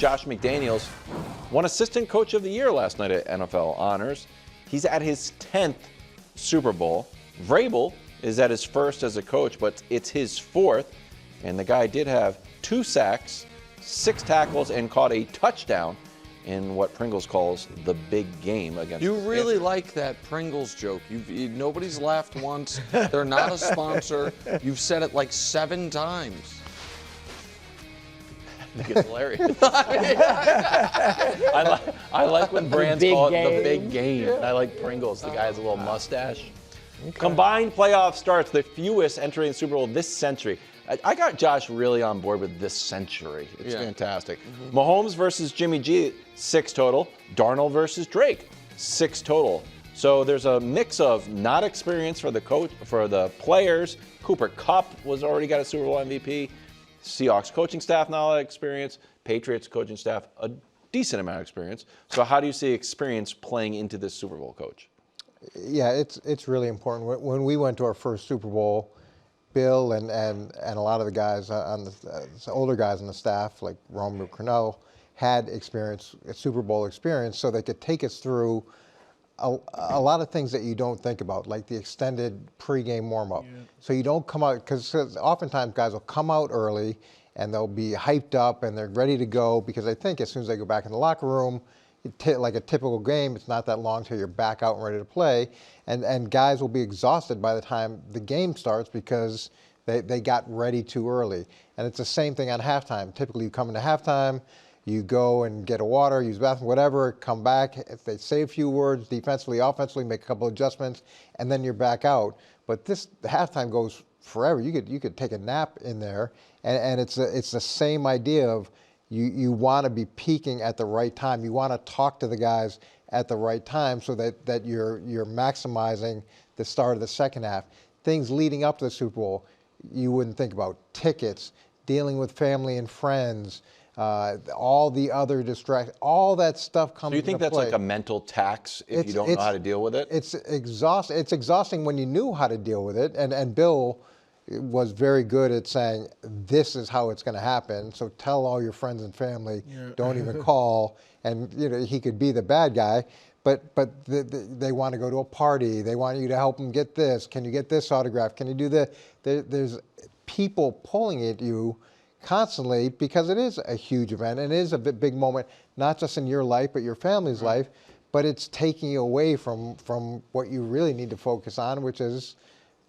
Josh McDaniels won Assistant Coach of the Year last night at NFL Honors. He's at his 10th Super Bowl. Vrabel is at his first as a coach, but it's his fourth. And the guy did have 2 sacks, 6 tackles, and caught a touchdown in what Pringles calls the big game against. You really like that Pringles joke. Nobody's laughed once. They're not a sponsor. You've said it like 7 times. I think it's hilarious. I like when brands call it the big game. I like Pringles. The guy has a little mustache. Okay. Combined playoff starts, the fewest entering the Super Bowl this century. I got Josh really on board with this century. It's fantastic. Mm-hmm. Mahomes versus Jimmy G, 6 total. Darnold versus Drake, 6 total. So there's a mix of not experience for the coach, for the players. Cooper Kupp was already got a Super Bowl MVP. Seahawks coaching staff, not a lot of experience. Patriots coaching staff, a decent amount of experience. So how do you see experience playing into this Super Bowl, Coach? Yeah, it's really important. When we went to our first Super Bowl, Bill and a lot of the guys on the older guys on the staff, like Romeo Crennel, had experience, Super Bowl experience, so they could take us through a lot of things that you don't think about, like the extended pregame warm-up. Yeah. So you don't come out, because oftentimes guys will come out early and they'll be hyped up and they're ready to go, because I think as soon as they go back in the locker room, like a typical game, it's not that long till you're back out and ready to play. And guys will be exhausted by the time the game starts because they got ready too early. And it's the same thing on halftime. Typically you come into halftime, you go and get a water, use the bathroom, whatever, come back. If they say a few words defensively, offensively, make a couple adjustments, and then you're back out. But the halftime goes forever. You could take a nap in there, and it's the same idea of you want to be peaking at the right time. You want to talk to the guys at the right time so that you're maximizing the start of the second half. Things leading up to the Super Bowl, you wouldn't think about. Tickets, dealing with family and friends, all the other distractions, all that stuff comes into play. So you think that's like a mental tax if you don't know how to deal with it? It's exhausting when you knew how to deal with it. And Bill was very good at saying, this is how it's going to happen. So tell all your friends and family, don't even call. And he could be the bad guy. But they want to go to a party. They want you to help them get this. Can you get this autograph? Can you do that? There's people pulling at you constantly, because it is a huge event and it is a big moment, not just in your life but your family's life, but it's taking you away from what you really need to focus on, which is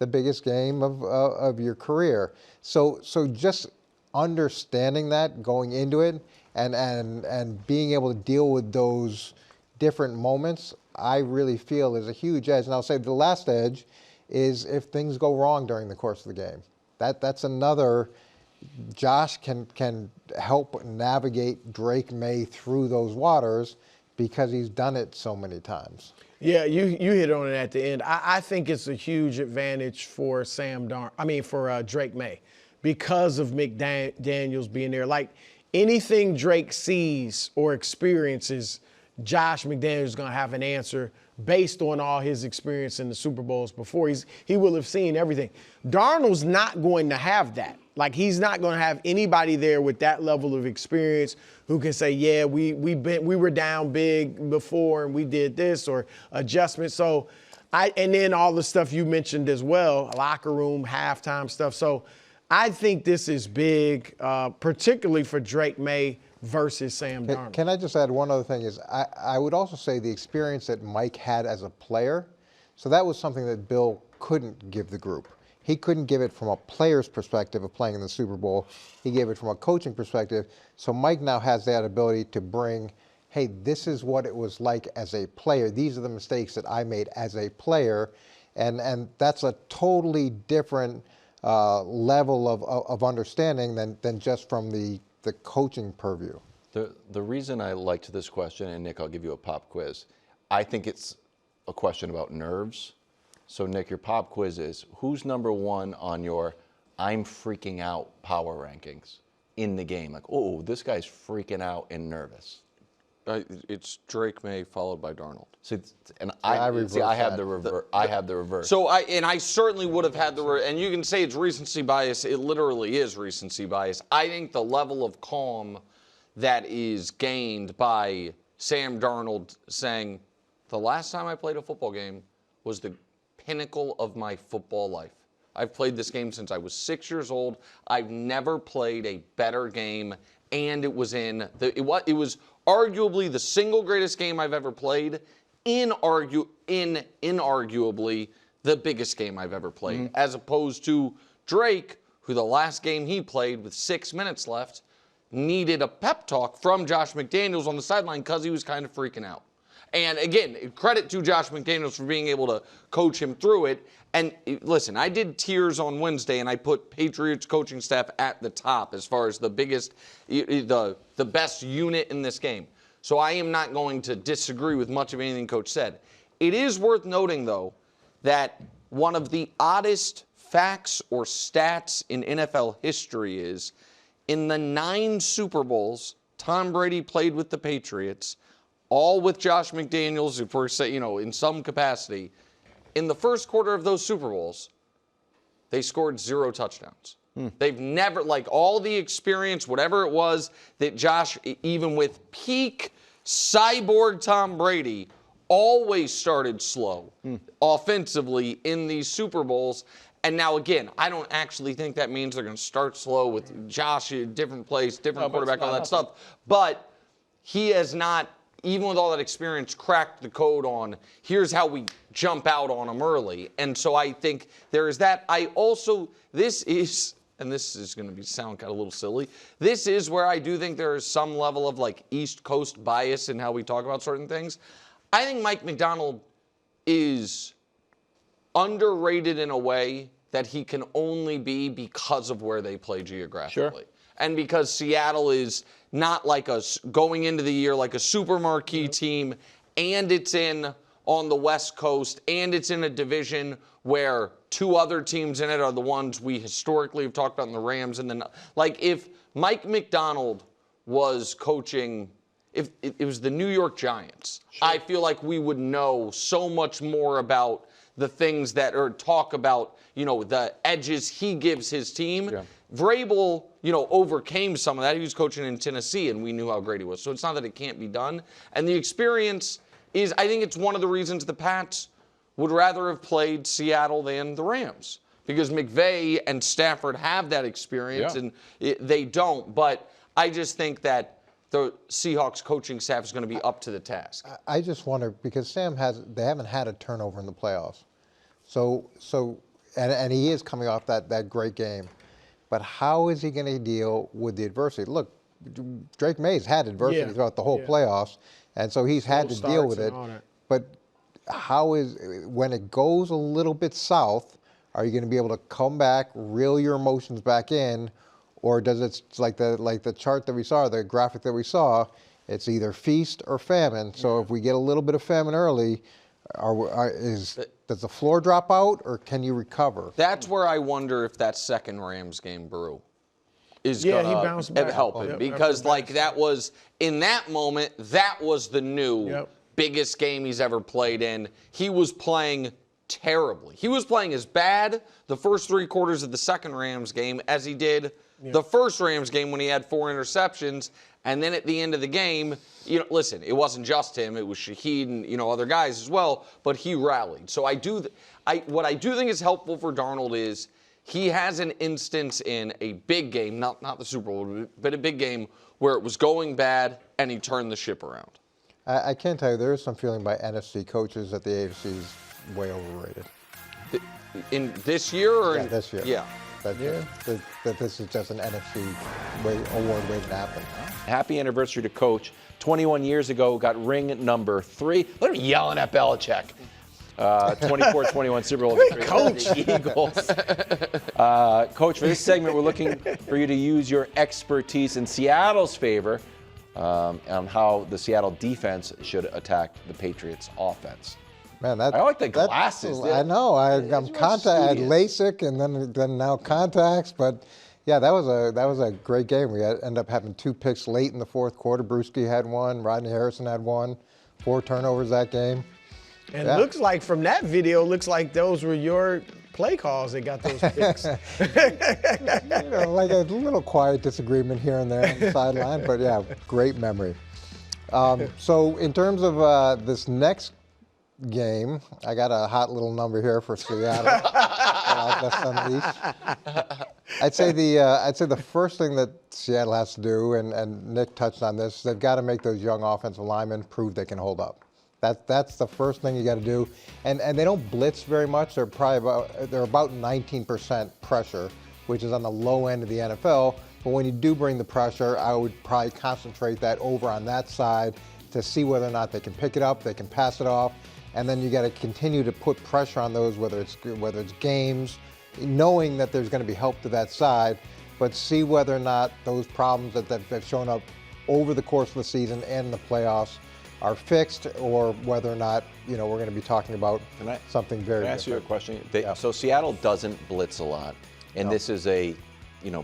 the biggest game of your career. So just understanding that going into it and being able to deal with those different moments, I really feel is a huge edge. And I'll say the last edge is if things go wrong during the course of the game. That's another. Josh can help navigate Drake Maye through those waters because he's done it so many times. Yeah, you hit on it at the end. I think it's a huge advantage for Drake Maye because of McDaniels being there. Like anything Drake sees or experiences, Josh McDaniels is going to have an answer based on all his experience in the Super Bowls before. He will have seen everything. Darnold's not going to have that. Like, he's not going to have anybody there with that level of experience who can say, yeah, we were down big before and we did this, or adjustment. So, and then all the stuff you mentioned as well, locker room, halftime stuff. So I think this is big, particularly for Drake Maye versus Sam Darnold. Can I just add one other thing? Is I would also say the experience that Mike had as a player, so that was something that Bill couldn't give the group. He couldn't give it from a player's perspective of playing in the Super Bowl. He gave it from a coaching perspective. So Mike now has that ability to bring, hey, this is what it was like as a player. These are the mistakes that I made as a player. And that's a totally different level of understanding than just from the coaching purview. The reason I liked this question, and Nick, I'll give you a pop quiz, I think it's a question about nerves. So Nick, your pop quiz is, who's number 1 on your I'm freaking out power rankings in the game? Like, oh, this guy's freaking out and nervous. It's Drake Maye followed by Darnold. I have the reverse. So I certainly would have had and you can say it's recency bias. It literally is recency bias. I think the level of calm that is gained by Sam Darnold saying, the last time I played a football game was the pinnacle of my football life. I've played this game since I was 6 years old. I've never played a better game, and it was arguably the single greatest game I've ever played, inarguably the biggest game I've ever played, as opposed to Drake, who the last game he played with 6 minutes left needed a pep talk from Josh McDaniels on the sideline because he was kind of freaking out. And again, credit to Josh McDaniels for being able to coach him through it. And listen, I did tiers on Wednesday, and I put Patriots coaching staff at the top as far as the biggest, the best unit in this game. So I am not going to disagree with much of anything Coach said. It is worth noting, though, that one of the oddest facts or stats in NFL history is in the 9 Super Bowls Tom Brady played with the Patriots, all with Josh McDaniels, if we're saying, in some capacity, in the first quarter of those Super Bowls, they scored 0 touchdowns. They've never, all the experience, whatever it was, that Josh, even with peak cyborg Tom Brady, always started slow offensively in these Super Bowls. And now, again, I don't actually think that means they're going to start slow with Josh in a different place, different quarterback, all that stuff. But he has not, even with all that experience, cracked the code on here's how we jump out on them early. And so I think there is that. I also, this is going to sound kind of a little silly, this is where I do think there is some level of East Coast bias in how we talk about certain things. I think Mike Macdonald is underrated in a way that he can only be because of where they play geographically. Sure. And because Seattle is not going into the year like a super marquee team, and it's on the West Coast, and it's in a division where 2 other teams in it are the ones we historically have talked about in the Rams. And then, if Mike Macdonald was coaching, if it was the New York Giants, sure, I feel like we would know so much more about the things that, or talk about, the edges he gives his team. Yeah. Vrabel, overcame some of that. He was coaching in Tennessee, and we knew how great he was. So it's not that it can't be done. And the experience is, I think it's one of the reasons the Pats would rather have played Seattle than the Rams, because McVay and Stafford have that experience, and they don't. But I just think that the Seahawks coaching staff is going to be up to the task. I just wonder, because they haven't had a turnover in the playoffs. And he is coming off that great game. But how is he going to deal with the adversity? Look, Drake Maye's had adversity throughout the whole playoffs, and so he's had to deal with it. But when it goes a little bit south, are you going to be able to come back, reel your emotions back in, or does it, like the chart that we saw, the graphic that we saw, it's either feast or famine. So if we get a little bit of famine early, does the floor drop out, or can you recover? That's where I wonder if that second Rams game, Brew, is going to help him. Because, that was, in that moment, that was the new biggest game he's ever played in. He was playing terribly. He was playing as bad the first 3 quarters of the second Rams game as he did the first Rams game when he had 4 interceptions. And then at the end of the game, listen, it wasn't just him. It was Shaheed and, other guys as well. But he rallied. So what I do think is helpful for Darnold is he has an instance in a big game, not the Super Bowl, but a big game where it was going bad and he turned the ship around. I can tell you there is some feeling by NFC coaches that the AFC is way overrated. In this year? Or this year. Yeah. That this is just an NFC award waiting to happen. Happy anniversary to Coach. 21 years ago, got ring number 3. Look at him yelling at Belichick. 24-21 Super Bowl victory over the Eagles. Coach, for this segment, we're looking for you to use your expertise in Seattle's favor on how the Seattle defense should attack the Patriots offense. Man, I like the glasses. I know. I had LASIK and then now contacts. But yeah, that was a great game. We ended up having 2 picks late in the fourth quarter. Brewski had 1. Rodney Harrison had 1. 4 turnovers that game. And looks like from that video, looks like those were your play calls that got those picks. Like a little quiet disagreement here and there on the sideline, but yeah, great memory. So in terms of this next game, I got a hot little number here for Seattle. I'd say the first thing that Seattle has to do, and Nick touched on this, they've got to make those young offensive linemen prove they can hold up. That's the first thing you got to do, and they don't blitz very much. They're about 19% pressure, which is on the low end of the NFL. But when you do bring the pressure, I would probably concentrate that over on that side to see whether or not they can pick it up, they can pass it off, and then you got to continue to put pressure on those, whether it's games, knowing that there's going to be help to that side, but see whether or not those problems that have shown up over the course of the season and in the playoffs are fixed, or whether or not we're going to be talking about something very different. Can I ask you a question? So Seattle doesn't blitz a lot, and this is a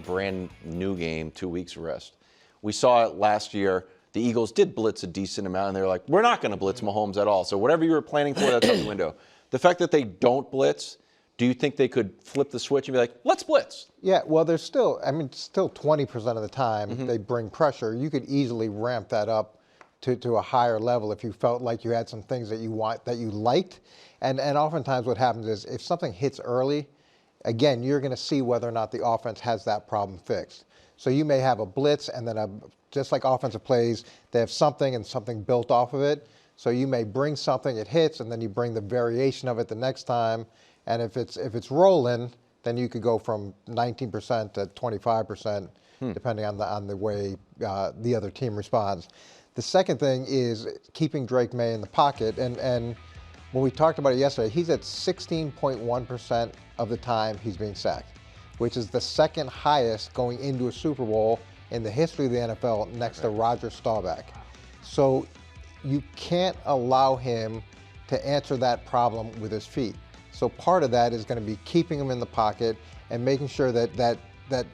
brand new game, 2 weeks rest. We saw it last year. The Eagles did blitz a decent amount, and they're like, we're not going to blitz Mahomes at all. So whatever you were planning for, that's out the window. The fact that they don't blitz, do you think they could flip the switch and be like, let's blitz? Yeah, well, there's still 20% of the time they bring pressure. You could easily ramp that up to a higher level if you felt like you had some things that you liked. And oftentimes what happens is if something hits early, again, you're going to see whether or not the offense has that problem fixed. So you may have a blitz, and then just like offensive plays, they have something and something built off of it. So you may bring something, it hits, and then you bring the variation of it the next time. And if it's rolling, then you could go from 19% to 25%, depending on the way the other team responds. The second thing is keeping Drake Maye in the pocket. And when we talked about it yesterday, he's at 16.1% of the time he's being sacked, which is the second highest going into a Super Bowl in the history of the NFL, next to Roger Staubach. So you can't allow him to answer that problem with his feet. So part of that is going to be keeping him in the pocket and making sure that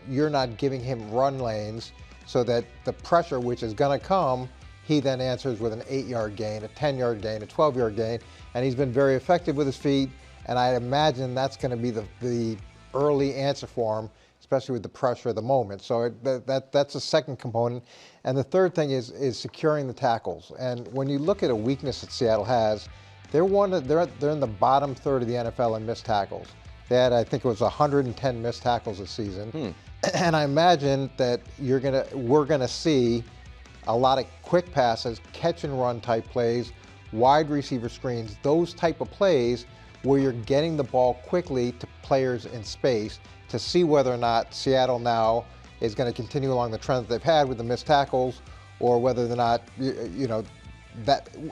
you're not giving him run lanes, so that the pressure, which is going to come, he then answers with an 8-yard gain, a 10-yard gain, a 12-yard gain, and he's been very effective with his feet, and I imagine that's going to be the early answer for him, especially with the pressure of the moment. So that's the second component. And the third thing is securing the tackles. And when you look at a weakness that Seattle has, they're in the bottom third of the NFL in missed tackles. They had, I think it was 110 missed tackles this season. And I imagine that we're gonna see a lot of quick passes, catch and run type plays, wide receiver screens, those type of plays where you're getting the ball quickly to players in space, to see whether or not Seattle now is going to continue along the trend that they've had with the missed tackles, or whether or not,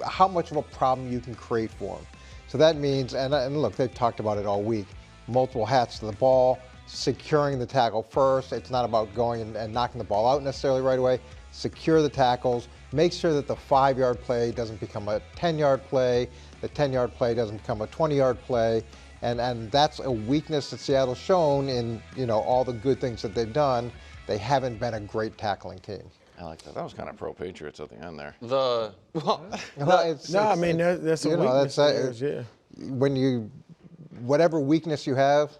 how much of a problem you can create for them. So that means, and look, they've talked about it all week, multiple hats to the ball, securing the tackle first. It's not about going and knocking the ball out necessarily right away. Secure the tackles, make sure that the 5-yard play doesn't become a 10-yard play, the 10-yard play doesn't become a 20-yard play, and that's a weakness that Seattle's shown in all the good things that they've done. They haven't been a great tackling team. I like that. That was kind of pro-Patriots at the end there. That's a weakness. When whatever weakness you have,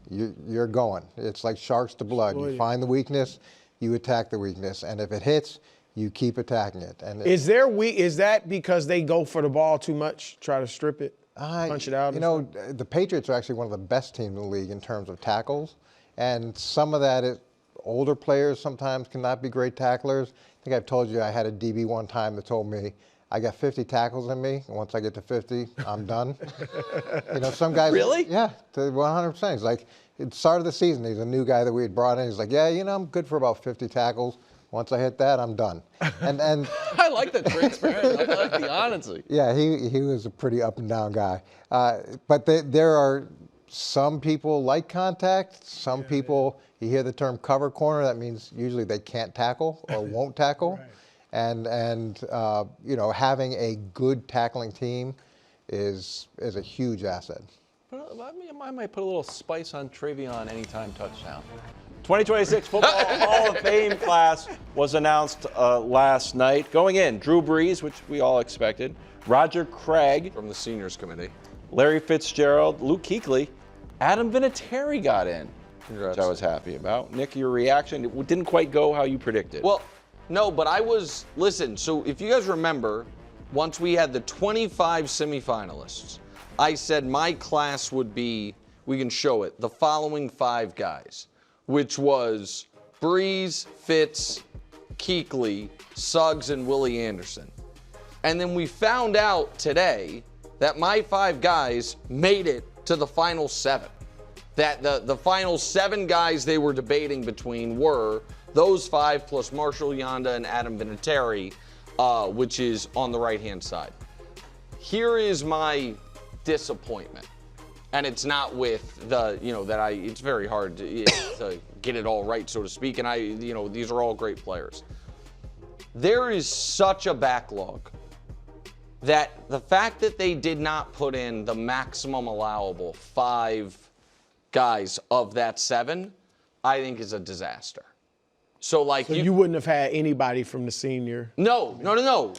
you're going. It's like sharks to blood. You find the weakness, you attack the weakness, and if it hits, you keep attacking it. And is that because they go for the ball too much, try to strip it, punch it out? The Patriots are actually one of the best teams in the league in terms of tackles, and some of that is older players sometimes cannot be great tacklers. I think I've told you I had a DB one time that told me, I got 50 tackles in me, and once I get to 50, I'm done. Some guys. Really? Yeah, 100%. He's like, at the start of the season, he's a new guy that we had brought in. He's like, yeah, I'm good for about 50 tackles. Once I hit that, I'm done. And I like the transparency. I like the honesty. Yeah, he was a pretty up and down guy. But there are some people like contact. Some people, you hear the term cover corner, that means usually they can't tackle or won't tackle. Right. And having a good tackling team is a huge asset. I might put a little spice on Travion anytime touchdown. 2026 Football Hall of Fame class was announced last night. Going in, Drew Brees, which we all expected, Roger Craig from the seniors committee, Larry Fitzgerald, Luke Kuechly, Adam Vinatieri got in, Congrats. which I was happy about. Nick, your reaction, it didn't quite go how you predicted. Well, no, but listen, so if you guys remember, once we had the 25 semifinalists, I said my class would be, we can show it, the following 5 guys, which was Brees, Fitz, Kuechly, Suggs, and Willie Anderson. And then we found out today that my 5 guys made it to the final 7. That the final 7 guys they were debating between were those 5 plus Marshall Yanda and Adam Vinatieri, which is on the right-hand side. Here is my disappointment. And it's not with it's very hard to get it all right, so to speak. And these are all great players. There is such a backlog that the fact that they did not put in the maximum allowable 5 guys of that 7, I think is a disaster. So you wouldn't have had anybody from the senior? No.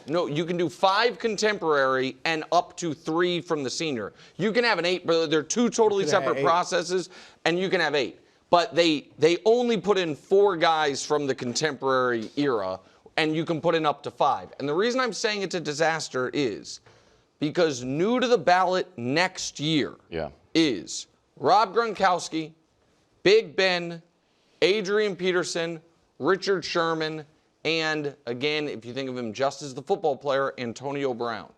You can do 5 contemporary and up to 3 from the senior. You can have an 8, but they're 2 totally separate processes, and you can have 8. But they only put in 4 guys from the contemporary era, and you can put in up to 5. And the reason I'm saying it's a disaster is because new to the ballot next year is Rob Gronkowski, Big Ben, Adrian Peterson, Richard Sherman, and again, if you think of him just as the football player, Antonio Brown.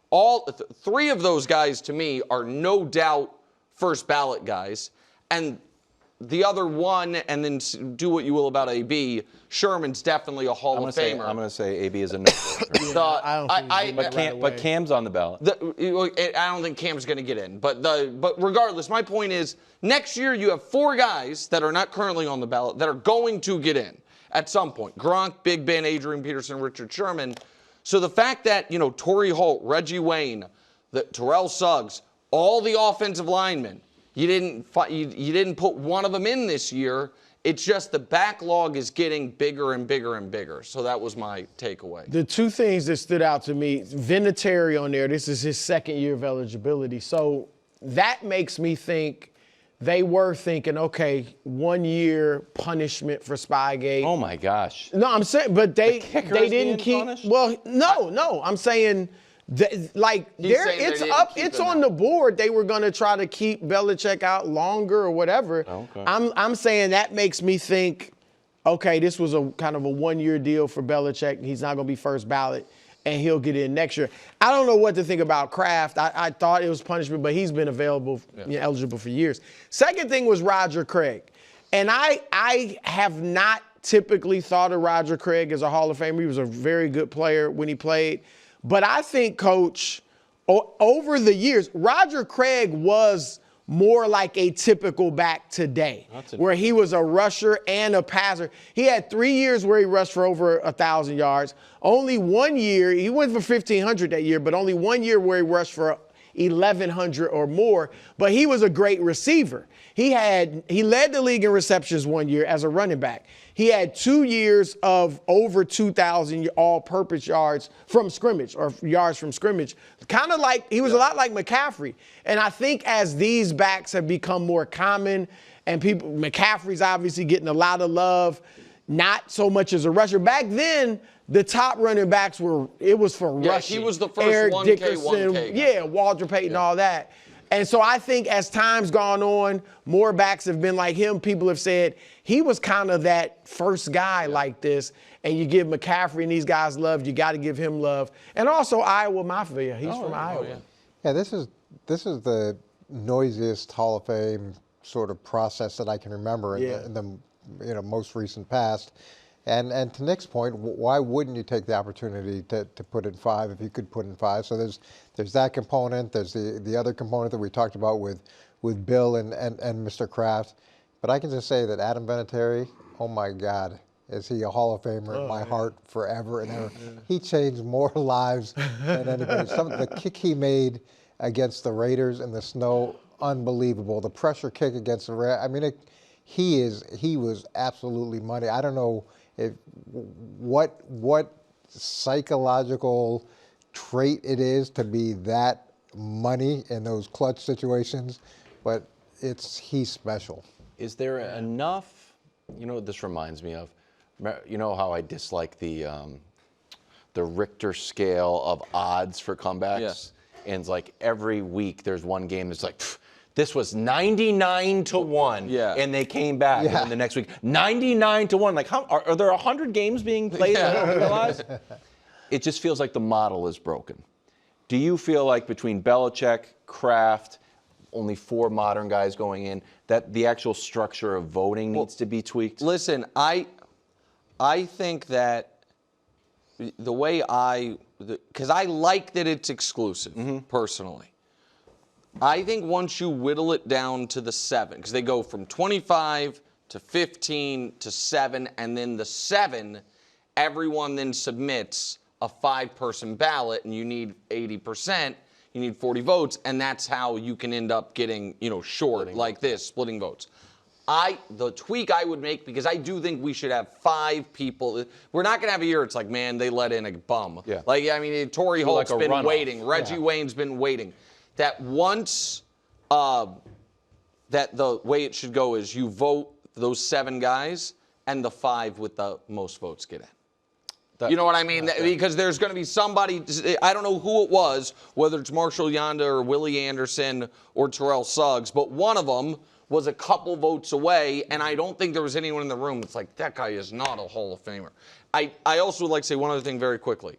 All 3 of those guys to me are no doubt first ballot guys. And the other one, and then do what you will about AB, Sherman's definitely a Hall of Famer. I'm going to say AB is a no. But Cam's on the ballot. I don't think Cam's going to get in. But regardless, my point is, next year you have 4 guys that are not currently on the ballot that are going to get in at some point. Gronk, Big Ben, Adrian Peterson, Richard Sherman. So the fact that, Torrey Holt, Reggie Wayne, Terrell Suggs, all the offensive linemen, you didn't put one of them in this year. It's just the backlog is getting bigger and bigger and bigger. So that was my takeaway. The 2 things that stood out to me, Vinatieri on there, this is his 2nd year of eligibility. So that makes me think they were thinking, okay, 1 year punishment for Spygate. Oh my gosh. No, I'm saying, but they didn't keep. Punished? Well, no, I'm saying. It's on the board. They were going to try to keep Belichick out longer or whatever. Okay. I'm saying that makes me think, okay, this was a kind of a 1-year deal for Belichick. He's not going to be first ballot, and he'll get in next year. I don't know what to think about Kraft. I thought it was punishment, but he's been eligible for years. Second thing was Roger Craig. And I have not typically thought of Roger Craig as a Hall of Famer. He was a very good player when he played. But I think, Coach, over the years, Roger Craig was more like a typical back today, where he was a rusher and a passer. He had 3 years where he rushed for over 1,000 yards. Only 1 year, he went for 1,500 that year, but only 1 year where he rushed for 1,100 or more. But he was a great receiver. He led the league in receptions 1 year as a running back. He had 2 years of over 2,000 all-purpose yards from scrimmage or yards from scrimmage. Kind of like, he was a lot like McCaffrey. And I think as these backs have become more common and McCaffrey's obviously getting a lot of love, not so much as a rusher. Back then, the top running backs it was for rushing. He was the first Eric 1K, Dickerson, 1K guy. Yeah, Walter Payton, all that. And so I think as time's gone on, more backs have been like him. People have said he was kind of that first guy like this. And you give McCaffrey and these guys love, you got to give him love. And also Iowa Mafia. He's from Iowa. Yeah, this is the noisiest Hall of Fame sort of process that I can remember in the most recent past. And to Nick's point, why wouldn't you take the opportunity to put in 5 if you could put in 5? So there's that component. There's the other component that we talked about with Bill and Mr. Kraft. But I can just say that Adam Vinatieri, oh my God, is he a Hall of Famer in my heart forever and ever. He changed more lives than anybody. The kick he made against the Raiders in the snow, unbelievable. The pressure kick against the Raiders, I mean, he was absolutely money. I don't know what psychological trait it is to be that money in those clutch situations, but he's special. Is there enough? You know what this reminds me of? You know how I dislike the Richter scale of odds for comebacks? Yes. And it's like every week there's one game that's like, this was 99-1, Yeah. and they came back. And then the next week, 99-1. Like, how are there 100 games being played? Yeah. I don't realize. It just feels like the model is broken. Do you feel like between Belichick, Kraft, only 4 modern guys going in, that the actual structure of voting needs to be tweaked? Listen, I think that the way because I like that it's exclusive, personally. I think once you whittle it down to the 7, because they go from 25 to 15 to 7, and then the 7, everyone then submits a 5-person ballot, and you need 80%, you need 40 votes, and that's how you can end up getting, short like this, splitting votes. The tweak I would make, because I do think we should have 5 people. We're not going to have a year it's like, man, they let in a bum. Yeah. Like, I mean, Torrey Holt's like a been runoff. waiting. Reggie Wayne's been waiting. That once, that the way it should go is you vote those 7 guys, and the 5 with the most votes get in. You know what I mean? Because there's going to be somebody, I don't know who it was, whether it's Marshall Yanda or Willie Anderson or Terrell Suggs, but one of them was a couple votes away, and I don't think there was anyone in the room that's like, that guy is not a Hall of Famer. I also would like to say one other thing very quickly.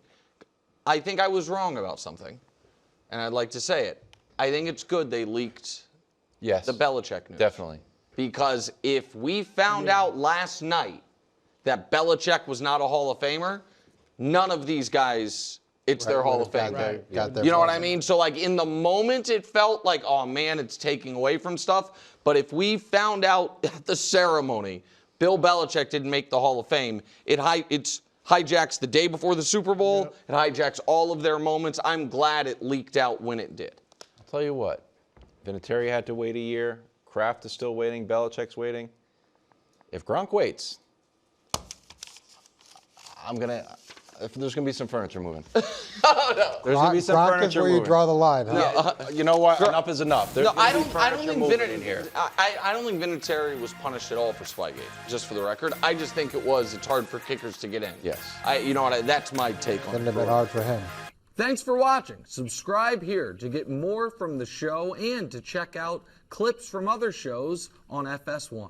I think I was wrong about something, and I'd like to say it. I think it's good they leaked the Belichick news. Definitely. Because if we found out last night that Belichick was not a Hall of Famer, none of these guys, it's their Hall of Fame. You know what I mean? So, like, in the moment, it felt like, oh, man, it's taking away from stuff. But if we found out at the ceremony Bill Belichick didn't make the Hall of Fame, it hijacks the day before the Super Bowl. It hijacks all of their moments. I'm glad it leaked out when it did. I'll tell you what. Vinatieri had to wait a year. Kraft is still waiting. Belichick's waiting. If Gronk waits, there's going to be some furniture moving. There's going to be some Gronk furniture is where moving. you draw the line. Huh? Yeah, you know what? Enough is enough. There's I gonna be don't furniture think moving in here. I don't think Vinatieri was punished at all for Spygate, just for the record. I just think it's hard for kickers to get in. Yes. You know what? That's my take on Wouldn't it. have been hard for him. Thanks for watching. Subscribe here to get more from the show and to check out clips from other shows on FS1.